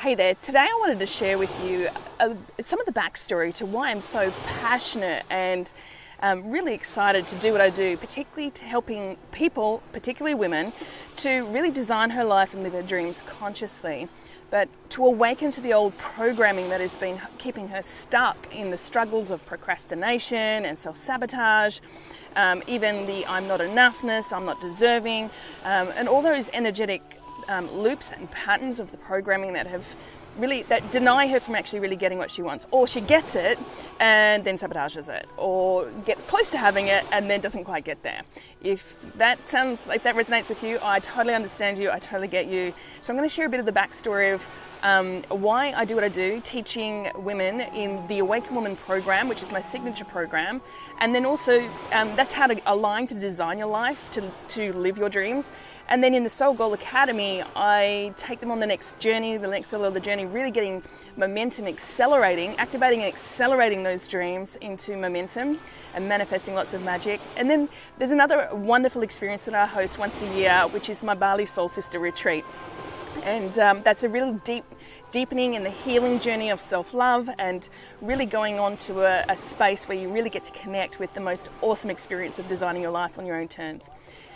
Hey there, today I wanted to share with you some of the backstory to why I'm so passionate and really excited to do what I do, particularly to helping people, particularly women, to really design her life and live her dreams consciously, but to awaken to the old programming that has been keeping her stuck in the struggles of procrastination and self-sabotage, even the I'm not enoughness, I'm not deserving, and all those energetic loops and patterns of the programming that deny her from actually really getting what she wants, or she gets it and then sabotages it, or gets close to having it and then doesn't quite get there. If that resonates with you, I totally understand you, I totally get you. So I'm going to share a bit of the backstory of why I do what I do, teaching women in the Awaken Woman program, which is my signature program, and then also that's how to align to design your life, to live your dreams. And then in the Soul Goal Academy, I take them on the next journey, the next level of the journey, really getting momentum, activating and accelerating those dreams into momentum and manifesting lots of magic. And then there's another wonderful experience that I host once a year, which is my Bali Soul Sister Retreat. And that's a really deepening in the healing journey of self-love, and really going on to a space where you really get to connect with the most awesome experience of designing your life on your own terms.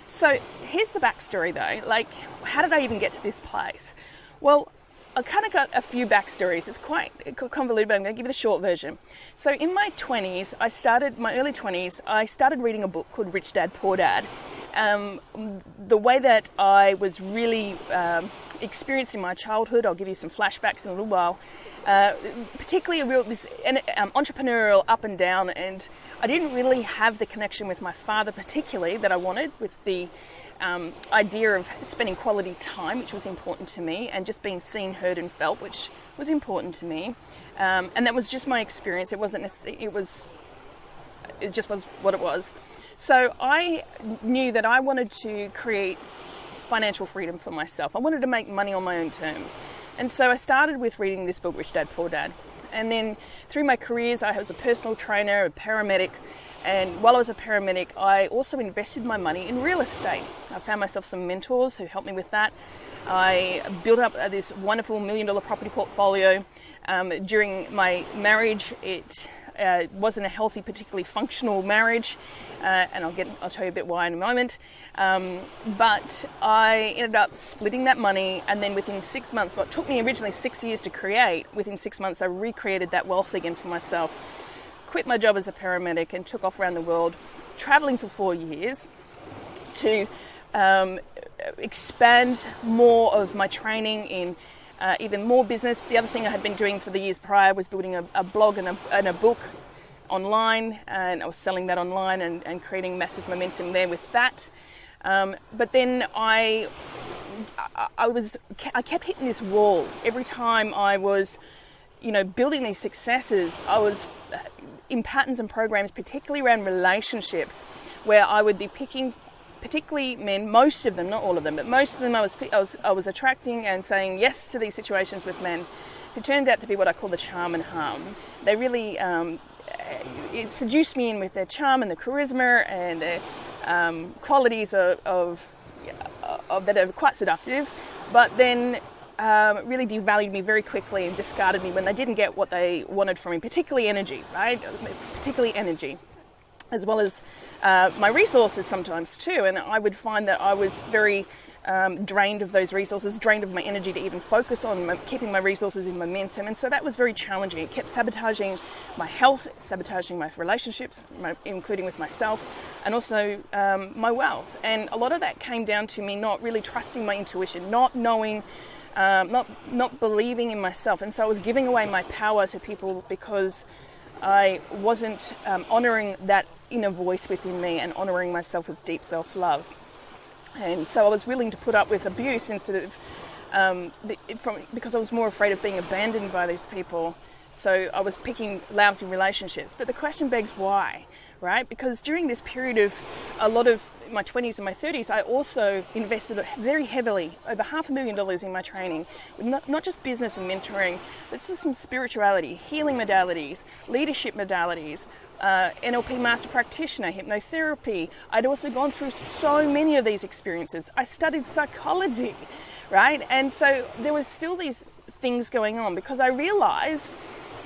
So here's the backstory though, like how did I even get to this place? Well, I kind of got a few backstories. It's quite convoluted, but I'm going to give you the short version. So in my early 20s, I started reading a book called Rich Dad, Poor Dad. The way that I was really experienced in my childhood, I'll give you some flashbacks in a little while, particularly this entrepreneurial up and down, and I didn't really have the connection with my father particularly that I wanted, with the idea of spending quality time, which was important to me, and just being seen, heard and felt, which was important to me, and that was just my experience. It just was what it was. So I knew that I wanted to create financial freedom for myself. I wanted to make money on my own terms. And so I started with reading this book, Rich Dad, Poor Dad. And then through my careers, I was a personal trainer, a paramedic. And while I was a paramedic, I also invested my money in real estate. I found myself some mentors who helped me with that. I built up this wonderful $1 million property portfolio. During my marriage, it wasn't a healthy, particularly functional marriage, and I'll tell you a bit why in a moment. But I ended up splitting that money, and then within 6 months, what took me originally 6 years to create, within 6 months I recreated that wealth again for myself. Quit my job as a paramedic and took off around the world, traveling for 4 years to expand more of my training in even more business. The other thing I had been doing for the years prior was building a blog and a book online, and I was selling that online and creating massive momentum there with that. But then I kept hitting this wall. Every time I was, building these successes, I was in patterns and programs, particularly around relationships, where I would be picking particularly men, most of them, not all of them, but most of them I was attracting and saying yes to these situations with men who turned out to be what I call the charm and harm. They really it seduced me in with their charm and their charisma and their qualities of that are quite seductive, but then really devalued me very quickly and discarded me when they didn't get what they wanted from me, particularly energy, right? Particularly energy, as well as my resources sometimes too. And I would find that I was very drained of those resources, drained of my energy to even focus on keeping my resources in momentum. And so that was very challenging. It kept sabotaging my health, sabotaging my relationships, including with myself, and also my wealth. And a lot of that came down to me not really trusting my intuition, not knowing, not believing in myself. And so I was giving away my power to people because I wasn't honouring that inner voice within me and honouring myself with deep self-love. And so I was willing to put up with abuse instead of, because I was more afraid of being abandoned by these people. So I was picking lousy relationships. But the question begs why, right? Because during this period of a lot of my 20s and my 30s, I also invested very heavily, over $500,000 in my training, with not just business and mentoring, but just some spirituality, healing modalities, leadership modalities, NLP master practitioner, hypnotherapy. I'd also gone through so many of these experiences. I studied psychology, right? And so there was still these things going on, because I realized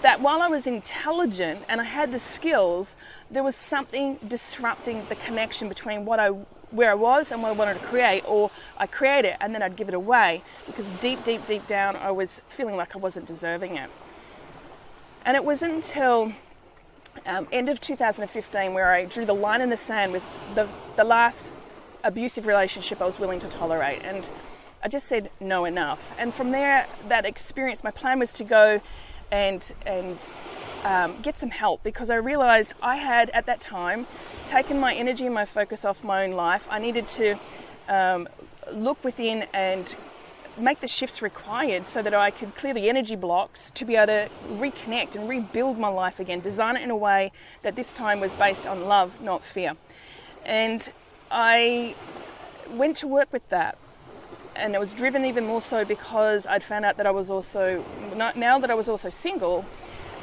that while I was intelligent and I had the skills, there was something disrupting the connection between where I was and what I wanted to create, or I create it and then I'd give it away, because deep down I was feeling like I wasn't deserving it. And it wasn't until end of 2015 where I drew the line in the sand with the last abusive relationship I was willing to tolerate, and I just said no, enough. And from there, that experience, my plan was to go and get some help, because I realized I had at that time taken my energy and my focus off my own life. I needed to look within and make the shifts required so that I could clear the energy blocks to be able to reconnect and rebuild my life again, design it in a way that this time was based on love, not fear. And I went to work with that. And it was driven even more so because I'd found out that I was also, now that I was also single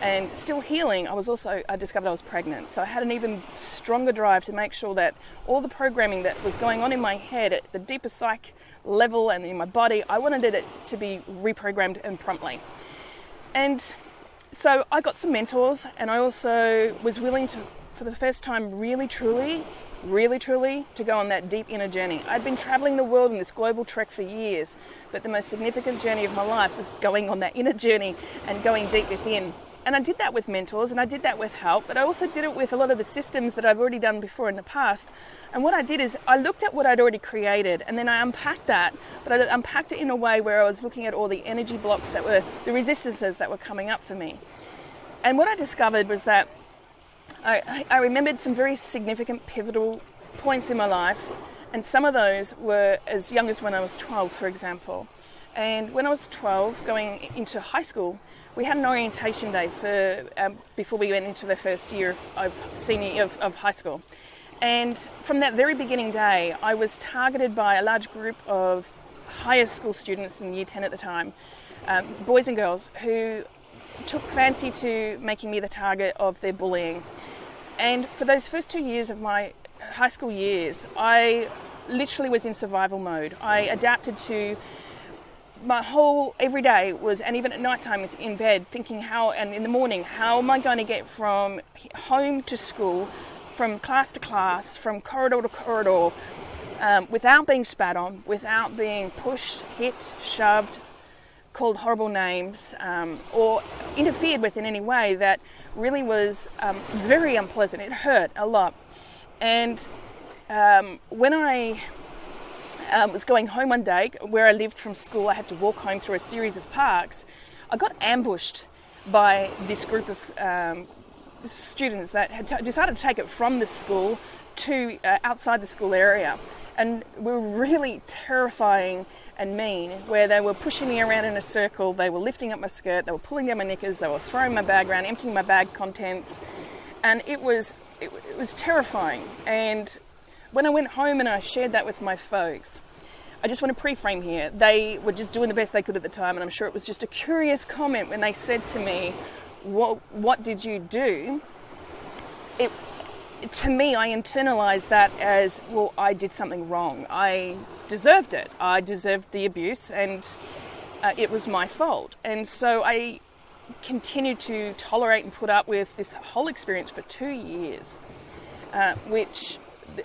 and still healing, I discovered I was pregnant. So I had an even stronger drive to make sure that all the programming that was going on in my head at the deeper psych level and in my body, I wanted it to be reprogrammed and promptly. And so I got some mentors, and I also was willing to, for the first time, really truly, to go on that deep inner journey. I'd been traveling the world in this global trek for years, but the most significant journey of my life was going on that inner journey and going deep within. And I did that with mentors, and I did that with help, but I also did it with a lot of the systems that I've already done before in the past. And what I did is I looked at what I'd already created, and then I unpacked that, but I unpacked it in a way where I was looking at all the energy blocks that were, the resistances that were coming up for me. And what I discovered was that I remembered some very significant pivotal points in my life, and some of those were as young as when I was 12, for example. And when I was 12, going into high school, we had an orientation day before we went into the first year of high school. And from that very beginning day, I was targeted by a large group of higher school students in year 10 at the time, boys and girls, who took fancy to making me the target of their bullying. And for those first 2 years of my high school years, I literally was in survival mode. I adapted to my whole everyday was, and even at nighttime in bed, thinking and in the morning, how am I going to get from home to school, from class to class, from corridor to corridor, without being spat on, without being pushed, hit, shoved, called horrible names, or interfered with in any way that really was very unpleasant. It hurt a lot. And when I was going home one day, where I lived from school, I had to walk home through a series of parks. I got ambushed by this group of students that had decided to take it from the school to outside the school area, and were really terrifying and mean, where they were pushing me around in a circle, they were lifting up my skirt, they were pulling down my knickers, they were throwing my bag around, emptying my bag contents, and it was terrifying. And when I went home and I shared that with my folks, I just want to pre-frame here, they were just doing the best they could at the time, and I'm sure it was just a curious comment when they said to me, what did you do? To me, I internalized that as, well, I did something wrong. I deserved it. I deserved the abuse, and it was my fault. And so I continued to tolerate and put up with this whole experience for 2 years, which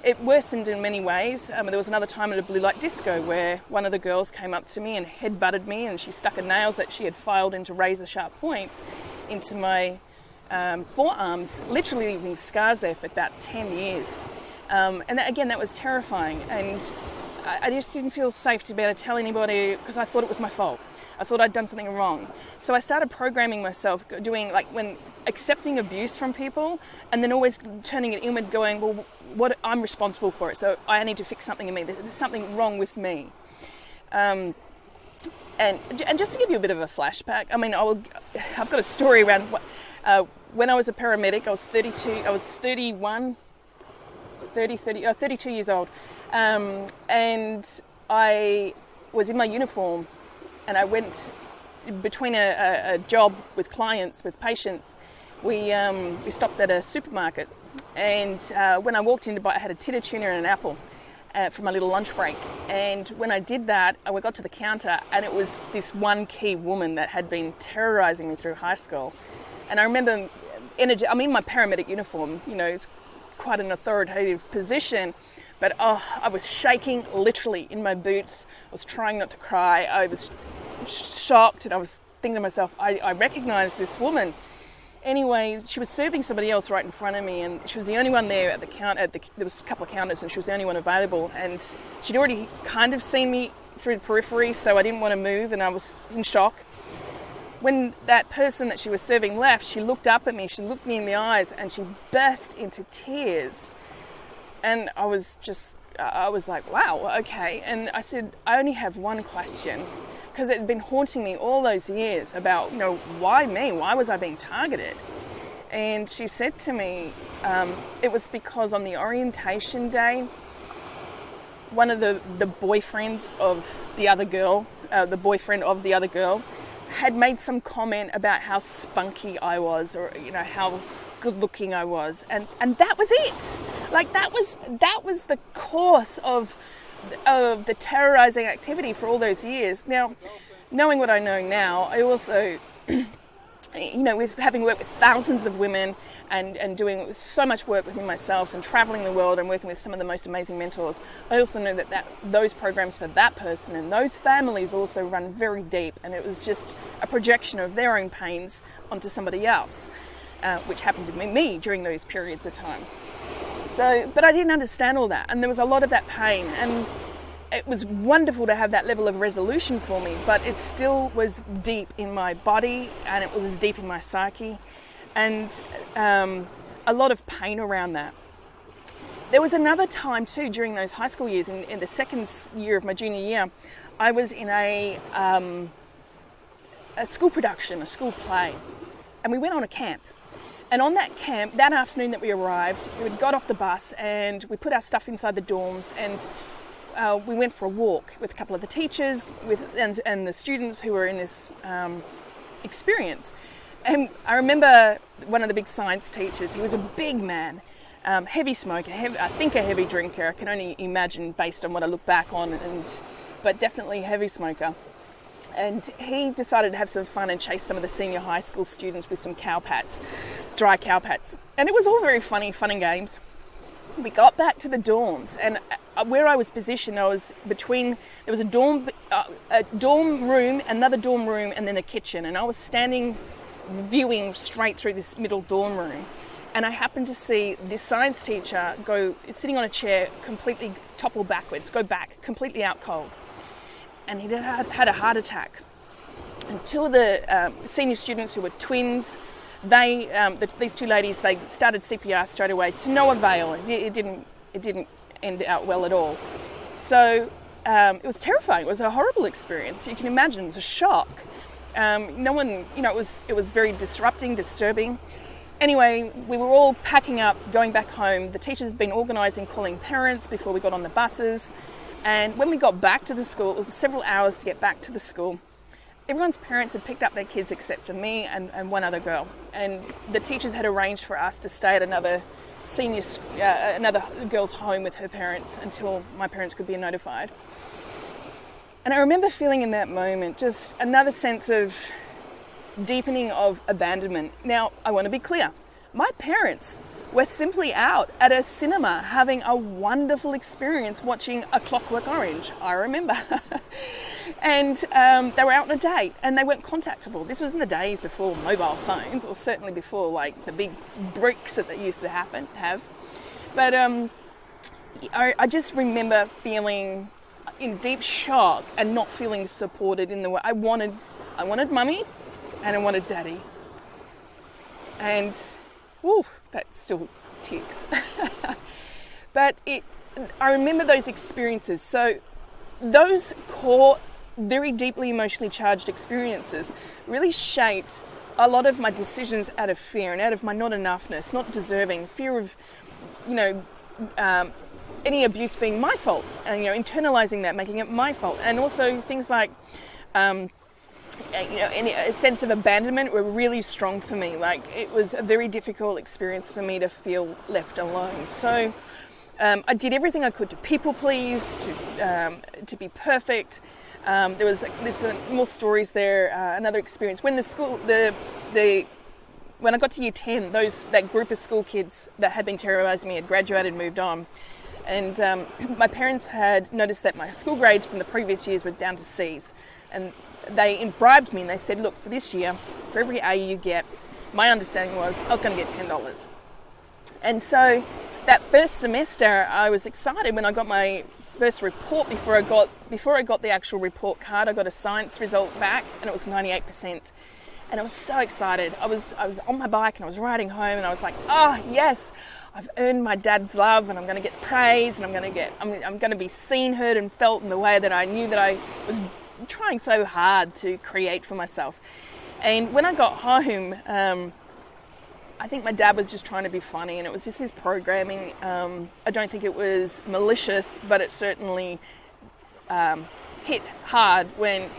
it worsened in many ways. There was another time at a blue light disco where one of the girls came up to me and headbutted me, and she stuck her nails that she had filed into razor sharp points into my forearms, literally leaving scars there for about 10 years. And that was terrifying. And I just didn't feel safe to be able to tell anybody, because I thought it was my fault. I thought I'd done something wrong. So I started programming myself, doing when accepting abuse from people, and then always turning it inward, going, well, I'm responsible for it, so I need to fix something in me. There's something wrong with me. And just to give you a bit of a flashback, I've got a story around when I was a paramedic. I was 32 years old, and I was in my uniform, and I went between a job with clients, with patients. We stopped at a supermarket, and when I walked in to buy, I had a titter tuna and an apple, for my little lunch break. And when I did that, I got to the counter, and it was this one key woman that had been terrorizing me through high school. And I remember, I'm in my paramedic uniform, it's quite an authoritative position, but I was shaking literally in my boots. I was trying not to cry. I was shocked, and I was thinking to myself, I recognized this woman. Anyway, she was serving somebody else right in front of me, and she was the only one there at the counter. There was a couple of counters, and she was the only one available. And she'd already kind of seen me through the periphery, so I didn't want to move, and I was in shock. When that person that she was serving left, she looked up at me, she looked me in the eyes, and she burst into tears. And I was like, wow, okay. And I said, I only have one question, because it had been haunting me all those years about, why me? Why was I being targeted? And she said to me, it was because on the orientation day, one of the boyfriends of the other girl, had made some comment about how spunky I was, or, how good looking I was. And that was it. Like, that was the course of the terrorizing activity for all those years. Now, knowing what I know now, I also, with having worked with thousands of women and doing so much work within myself and traveling the world and working with some of the most amazing mentors, I also know that those programs for that person and those families also run very deep, and it was just a projection of their own pains onto somebody else, which happened to me during those periods of time. So, but I didn't understand all that, and there was a lot of that pain, and it was wonderful to have that level of resolution for me, but it still was deep in my body, and it was deep in my psyche, and a lot of pain around that. There was another time too during those high school years, in the second year of my junior year, I was in a school production, a school play, and we went on a camp. And on that camp, that afternoon that we arrived, we got off the bus and we put our stuff inside the dorms, and we went for a walk with a couple of the teachers and the students who were in this experience. And I remember one of the big science teachers. He was a big man, heavy smoker, I think a heavy drinker. I can only imagine based on what I look back on, but definitely a heavy smoker. And he decided to have some fun and chase some of the senior high school students with some cowpats, dry cowpats. And it was all very funny, fun and games. We got back to the dorms, and where I was positioned, there was a dorm room, another dorm room, and then a kitchen. And I was standing, viewing straight through this middle dorm room. And I happened to see this science teacher sitting on a chair, completely topple backwards, go back, completely out cold. And he had a heart attack. And two of the senior students who were twins, these two ladies, they started CPR straight away to no avail. It didn't end out well at all. So it was terrifying. It was a horrible experience. You can imagine, it was a shock. No one, it was very disrupting, disturbing. Anyway, we were all packing up, going back home. The teachers had been organising, calling parents before we got on the buses. And when we got back to the school, it was several hours to get back to the school. Everyone's parents had picked up their kids except for me and one other girl. And the teachers had arranged for us to stay at another girl's home with her parents until my parents could be notified. And I remember feeling in that moment just another sense of deepening of abandonment. Now, I want to be clear. My parents were simply out at a cinema having a wonderful experience watching A Clockwork Orange, I remember. And they were out on a date and they weren't contactable. This was in the days before mobile phones, or certainly before like the big bricks that they used to have. But I just remember feeling in deep shock and not feeling supported in the way I wanted mummy and I wanted daddy. And that still ticks. But I remember those experiences. So those core, very deeply emotionally charged experiences really shaped a lot of my decisions out of fear and out of my not enoughness, not deserving, fear of, any abuse being my fault, and internalizing that, making it my fault, and also things like a sense of abandonment were really strong for me. Like, it was a very difficult experience for me to feel left alone. So I did everything I could to people please, to be perfect. There's more stories there. Another experience when when I got to year 10, that group of school kids that had been terrorising me had graduated, moved on, and my parents had noticed that my school grades from the previous years were down to C's, and they bribed me and they said, look, for this year, for every A you get, my understanding was I was going to get $10. And so that first semester, I was excited when I got my first report. Before I got the actual report card, I got a science result back, and it was 98%. And I was so excited. I was on my bike and I was riding home, and I was like, oh yes, I've earned my dad's love, and I'm going to get praise, and I'm going to be seen, heard, and felt in the way that I knew that I was trying so hard to create for myself. And when I got home, I think my dad was just trying to be funny, and it was just his programming. I don't think it was malicious, but it certainly hit hard when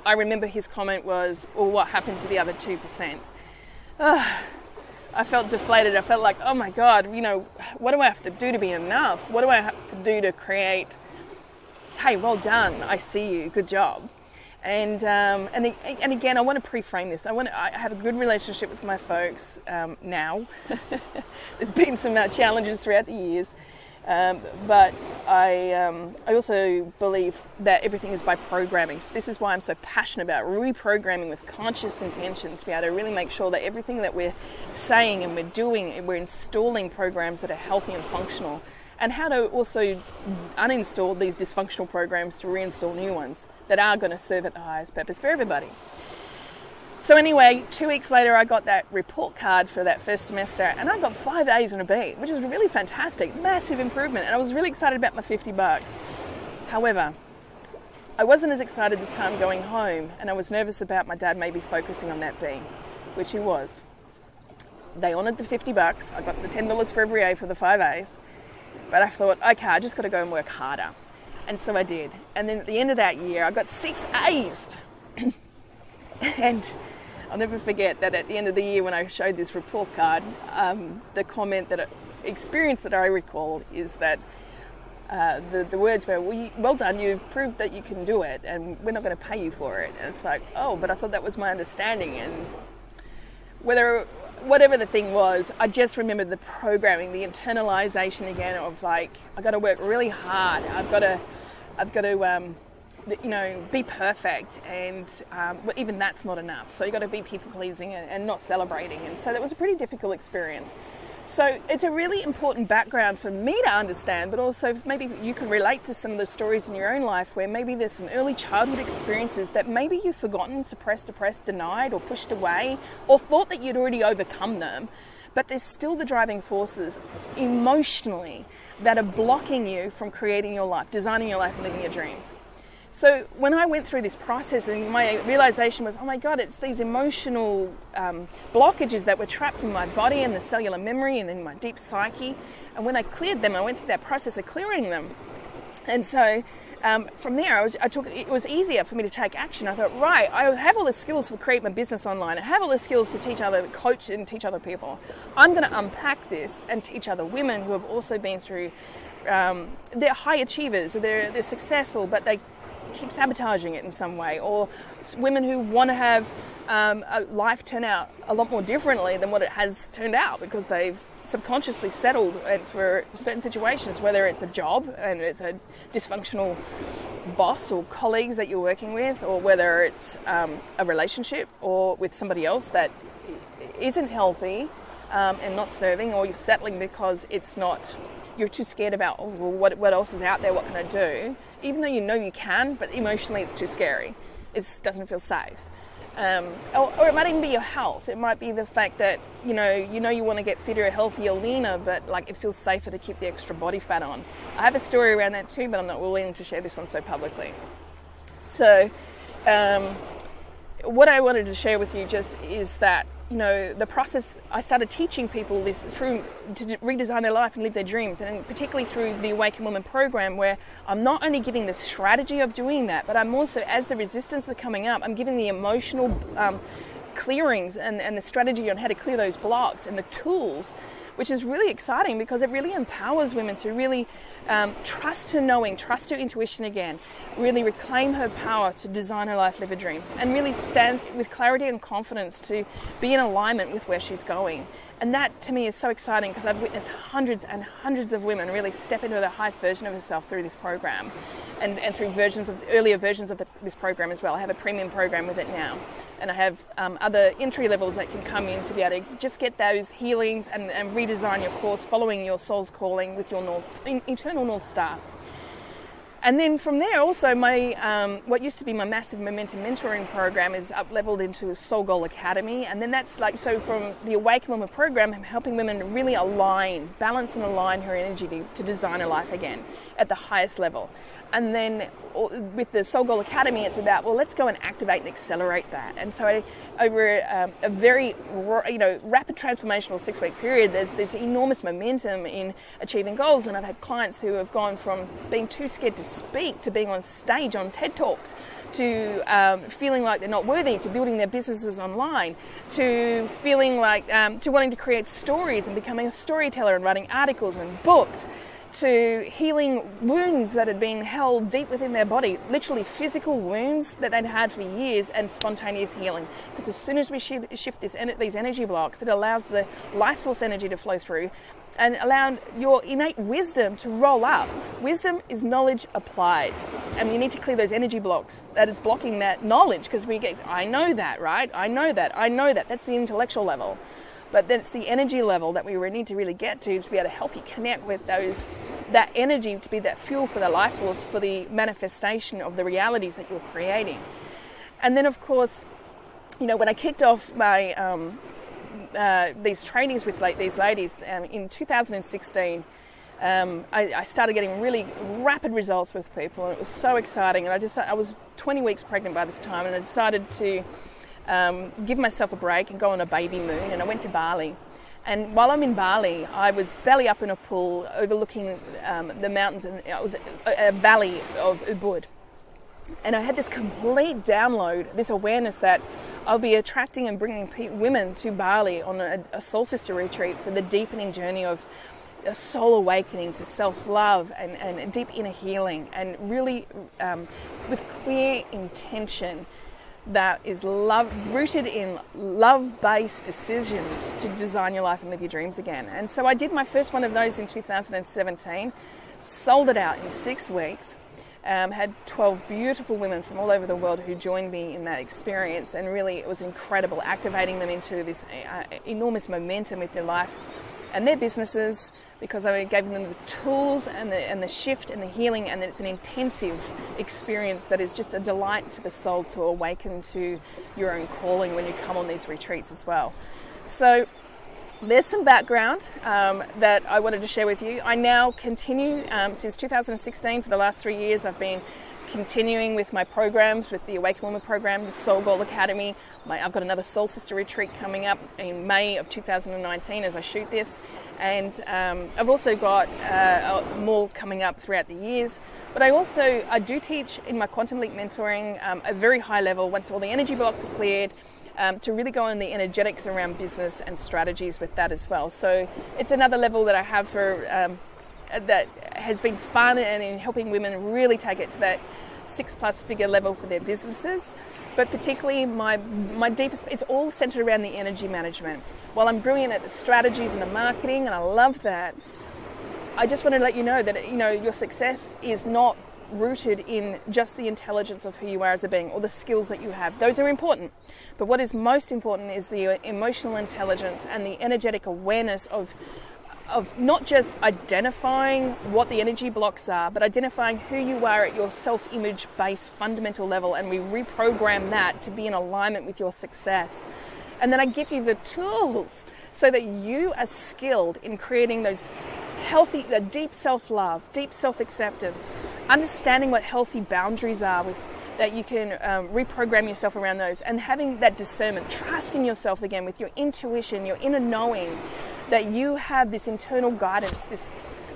I remember his comment was, well, what happened to the other 2%? I felt deflated. I felt like, oh my God, what do I have to do to be enough? What do I have to do to create, hey, well done, I see you, good job. And again, I want to pre-frame this. I have a good relationship with my folks now. There's been some challenges throughout the years, but I also believe that everything is by programming. So this is why I'm so passionate about reprogramming with conscious intention, to be able to really make sure that everything that we're saying and we're doing, we're installing programs that are healthy and functional, and how to also uninstall these dysfunctional programs to reinstall new ones that are going to serve at the highest purpose for everybody. So anyway, 2 weeks later, I got that report card for that first semester, and I got 5 A's and a B, which is really fantastic, massive improvement, and I was really excited about my $50. However, I wasn't as excited this time going home, and I was nervous about my dad maybe focusing on that B, which he was. They honoured the $50. I got the $10 for every A for the 5 A's, but I thought, okay, I just got to go and work harder. And so I did. And then at the end of that year, I got 6 A's. And I'll never forget that at the end of the year when I showed this report card, the comment experience that I recall is that the words were, well done, you've proved that you can do it, and we're not going to pay you for it. And it's like, oh, but I thought that was my understanding. And whatever the thing was, I just remembered the programming, the internalization again of like, I got to work really hard. I've got to be perfect, and even that's not enough. So you got to be people pleasing and not celebrating. And so that was a pretty difficult experience. So it's a really important background for me to understand, but also maybe you can relate to some of the stories in your own life where maybe there's some early childhood experiences that maybe you've forgotten, suppressed, denied, or pushed away, or thought that you'd already overcome them, but there's still the driving forces emotionally that are blocking you from creating your life, designing your life, and living your dreams. So when I went through this process, and my realization was, oh my God, it's these emotional blockages that were trapped in my body and the cellular memory and in my deep psyche. And when I cleared them, I went through that process of clearing them. And so from there, it was easier for me to take action. I thought, right, I have all the skills to create my business online. I have all the skills to coach and teach other people. I'm going to unpack this and teach other women who have also been through, they're high achievers, they're successful, but they keep sabotaging it in some way, or women who want to have a life turn out a lot more differently than what it has turned out because they've subconsciously settled for certain situations, whether it's a job and it's a dysfunctional boss or colleagues that you're working with, or whether it's a relationship or with somebody else that isn't healthy and not serving, or you're settling because you're too scared about, oh, well, what else is out there, what can I do? Even though you know you can, but emotionally it's too scary. It doesn't feel safe. Or it might even be your health. It might be the fact that, you want to get fitter, healthier, leaner, but like it feels safer to keep the extra body fat on. I have a story around that too, but I'm not willing to share this one so publicly. So what I wanted to share with you just is that, the process, I started teaching people this to redesign their life and live their dreams, and particularly through the Awaken Woman program, where I'm not only giving the strategy of doing that, but I'm also, as the resistance is coming up, I'm giving the emotional clearings and the strategy on how to clear those blocks and the tools, which is really exciting because it really empowers women to really trust her knowing, trust her intuition again, really reclaim her power to design her life, live her dreams, and really stand with clarity and confidence to be in alignment with where she's going. And that to me is so exciting because I've witnessed hundreds and hundreds of women really step into the highest version of herself through this program and through earlier versions of this program as well. I have a premium program with it now. And I have other entry levels that can come in to be able to just get those healings and redesign your course following your soul's calling with your internal North Star. And then from there also my what used to be my massive momentum mentoring program is up-leveled into a Soul Goal Academy. And then that's like, so from the Awaken Woman program, I'm helping women to really balance and align her energy to design her life again at the highest level. And then with the Soul Goal Academy, it's about, well, let's go and activate and accelerate that. And so over a very rapid transformational 6-week period, there's this enormous momentum in achieving goals. And I've had clients who have gone from being too scared to speak to being on stage on TED Talks, to feeling like they're not worthy, to building their businesses online, to feeling like, to wanting to create stories and becoming a storyteller and writing articles and books, to healing wounds that had been held deep within their body, literally physical wounds that they'd had for years, and spontaneous healing. Because as soon as we shift these energy blocks, it allows the life force energy to flow through and allow your innate wisdom to roll up. Wisdom is knowledge applied. And you need to clear those energy blocks that is blocking that knowledge, because we get, I know that, right? I know that. That's the intellectual level. But then it's the energy level that we need to really get to be able to help you connect with that energy, to be that fuel for the life force, for the manifestation of the realities that you're creating. And then, of course, when I kicked off my these trainings with these ladies in 2016, I started getting really rapid results with people, and it was so exciting. And I was 20 weeks pregnant by this time, and I decided to give myself a break and go on a baby moon, and I went to Bali. And while I'm in Bali, I was belly up in a pool overlooking the mountains, and it was a valley of Ubud. And I had this complete download, this awareness that I'll be attracting and bringing women to Bali on a soul sister retreat for the deepening journey of a soul awakening to self-love and deep inner healing, and really with clear intention that is rooted in love-based decisions to design your life and live your dreams again. And so I did my first one of those in 2017, sold it out in 6 weeks, had 12 beautiful women from all over the world who joined me in that experience, and really it was incredible, activating them into this enormous momentum with their life and their businesses, because I gave them the tools and the shift and the healing, and it's an intensive experience that is just a delight to the soul to awaken to your own calling when you come on these retreats as well. So there's some background that I wanted to share with you. I now continue, since 2016, for the last 3 years, I've been continuing with my programs, with the Awaken Woman program, the Soul Goal Academy. I've got another Soul Sister retreat coming up in May of 2019 as I shoot this. And I've also got more coming up throughout the years. But I do teach in my Quantum Leap mentoring a very high level, once all the energy blocks are cleared, to really go on the energetics around business and strategies with that as well. So it's another level that I have for that has been fun, and in helping women really take it to that 6+ figure level for their businesses. But particularly my deepest, it's all centered around the energy management. While I'm brilliant at the strategies and the marketing, and I love that, I just want to let you know that your success is not rooted in just the intelligence of who you are as a being or the skills that you have. Those are important. But what is most important is the emotional intelligence and the energetic awareness of not just identifying what the energy blocks are, but identifying who you are at your self-image based fundamental level, and we reprogram that to be in alignment with your success. And then I give you the tools so that you are skilled in creating those healthy, the deep self-love, deep self-acceptance, understanding what healthy boundaries are, that you can reprogram yourself around those, and having that discernment, trusting yourself again with your intuition, your inner knowing, that you have this internal guidance, this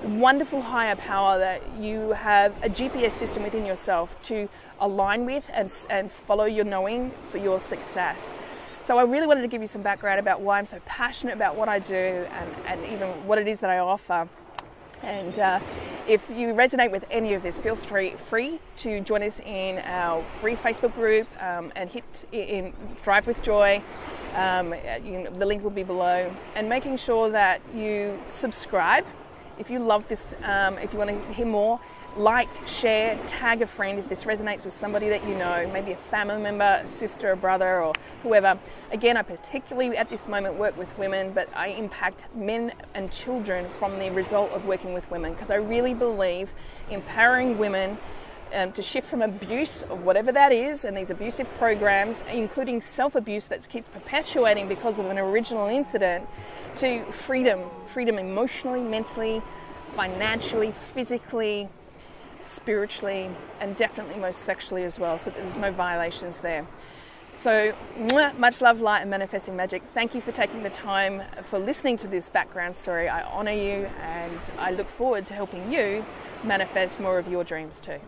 wonderful higher power, that you have a GPS system within yourself to align with and follow your knowing for your success. So I really wanted to give you some background about why I'm so passionate about what I do and even what it is that I offer. And if you resonate with any of this, feel free to join us in our free Facebook group and hit in Thrive with Joy. The link will be below. And making sure that you subscribe if you love this, if you want to hear more. Like, share, tag a friend if this resonates with somebody that you know, maybe a family member, a sister, a brother, or whoever. Again, I particularly at this moment work with women, but I impact men and children from the result of working with women, because I really believe empowering women to shift from abuse of whatever that is, and these abusive programs, including self-abuse that keeps perpetuating because of an original incident, to freedom emotionally, mentally, financially, physically, spiritually, and definitely most sexually as well, so there's no violations there. So much love, light, and manifesting magic. Thank you for taking the time for listening to this background story. I honor you, and I look forward to helping you manifest more of your dreams too.